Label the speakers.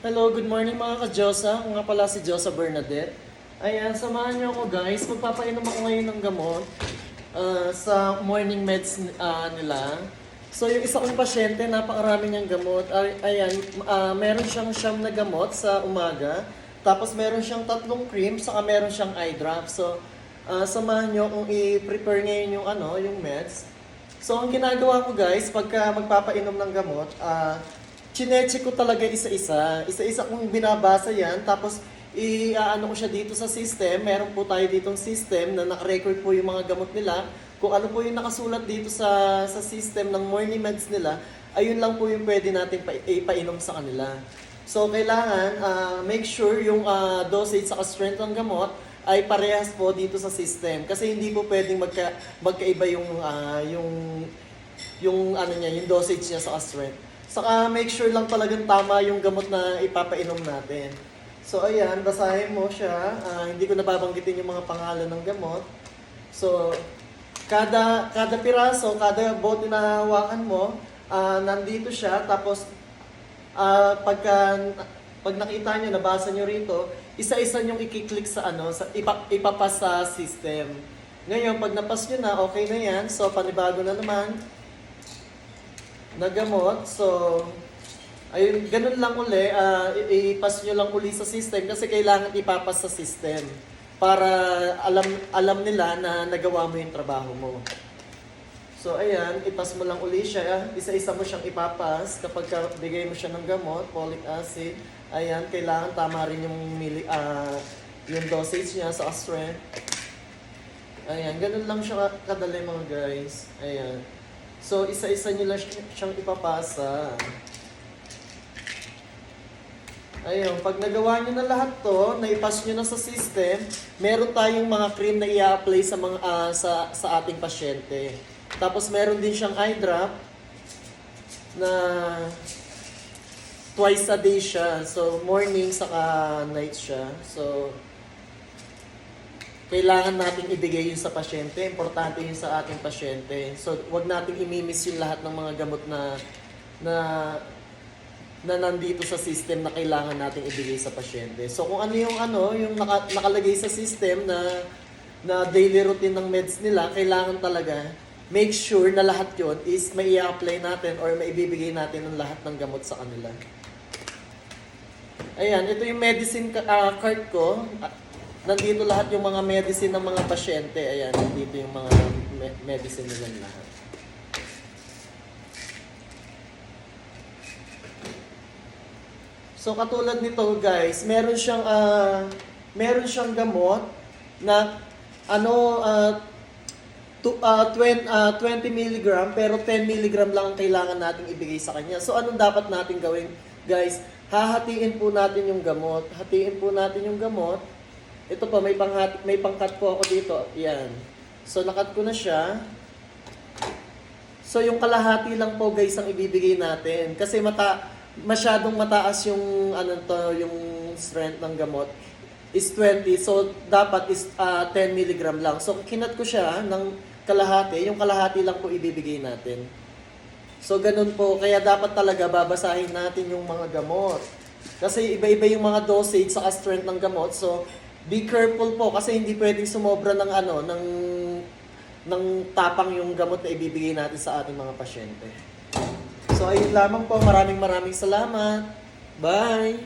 Speaker 1: Hello, good morning mga ka-Diyosa. Ako nga pala si Diyosa Bernadette. Ayan, samahan niyo ako guys. Magpapainom ako ngayon ng gamot sa morning meds nila. So yung isa kong pasyente, napakarami niyang gamot. Ayan, meron siyang siyam na gamot sa umaga. Tapos meron siyang 3 cream, saka meron siyang eye drop. So samahan niyo kung i-prepare ngayon yung meds. So ang ginagawa ko guys, pagka magpapainom ng gamot, chinecheck ko talaga isa-isa. Isa-isa kong binabasa yan. Tapos, i-ano ko siya dito sa system. Meron po tayo ditong system na naka-record po yung mga gamot nila. Kung ano po yung nakasulat dito sa system ng morning meds nila, ayun lang po yung pwede natin ipainom sa kanila. So, kailangan make sure yung dosage sa strength ng gamot ay parehas po dito sa system. Kasi hindi po pwedeng magkaiba yung dosage niya sa strength. Saka make sure lang talagang tama yung gamot na ipapainom natin. So ayan, basahin mo siya. Hindi ko nababanggitin yung mga pangalan ng gamot. So kada piraso, kada bote na hawakan mo, nandito siya. Tapos pag nakita nyo, nabasa nyo rito, isa-isa nyong i-click sa ipapas sa system. Ngayon, pag napas nyo na, okay na yan. So panibago na naman na gamot. So, ayun, ganun lang uli. I-pass nyo lang uli sa system kasi kailangan ipapas sa system para alam nila na nagawa mo yung trabaho mo. So, ayan, ipass mo lang uli siya. Isa-isa mo siyang ipapas kapag bigay mo siya ng gamot, folic acid. Ayan, kailangan tama rin yung dosage niya sa strength. Ayan, ganun lang siya kadali mga guys. Ayan. So, isa-isa nyo lang siyang ipapasa. Ayun, pag nagawa nyo na lahat to, naipas nyo na sa system, meron tayong mga cream na i-apply sa ating pasyente. Tapos meron din siyang eye drop na twice a day siya. So, morning saka night siya. So, kailangan nating ibigay yun sa pasyente. Importante yun sa ating pasyente. So, wag nating imimiss yung lahat ng mga gamot na nandito sa system na kailangan nating ibigay sa pasyente. So, kung ano yung nakalagay sa system na daily routine ng meds nila, kailangan talaga make sure na lahat yun is may i-apply natin or may ibibigay natin ng lahat ng gamot sa kanila. Ayan, ito yung medicine card ko. Nandito lahat yung mga medicine ng mga pasyente. Ayan, nandito yung mga medicine nila lahat. So katulad nito guys, meron siyang gamot na 20 mg pero 10 mg lang ang kailangan nating ibigay sa kanya. So anong dapat nating gawin guys? Hahatiin po natin yung gamot. Hatiin po natin yung gamot. Ito po, may pang-cut po ako dito. Yan. So, nakat ko na siya. So, yung kalahati lang po guys ang ibibigay natin. Kasi masyadong mataas yung, yung strength ng gamot is 20. So, dapat is 10 mg lang. So, kinat ko siya ng kalahati. Yung kalahati lang po ibibigay natin. So, ganun po. Kaya dapat talaga babasahin natin yung mga gamot. Kasi iba-iba yung mga dosage sa strength ng gamot. So, be careful po kasi hindi pwedeng sumobra ng tapang yung gamot na ibibigay natin sa ating mga pasyente. So ayun lamang po, maraming salamat. Bye!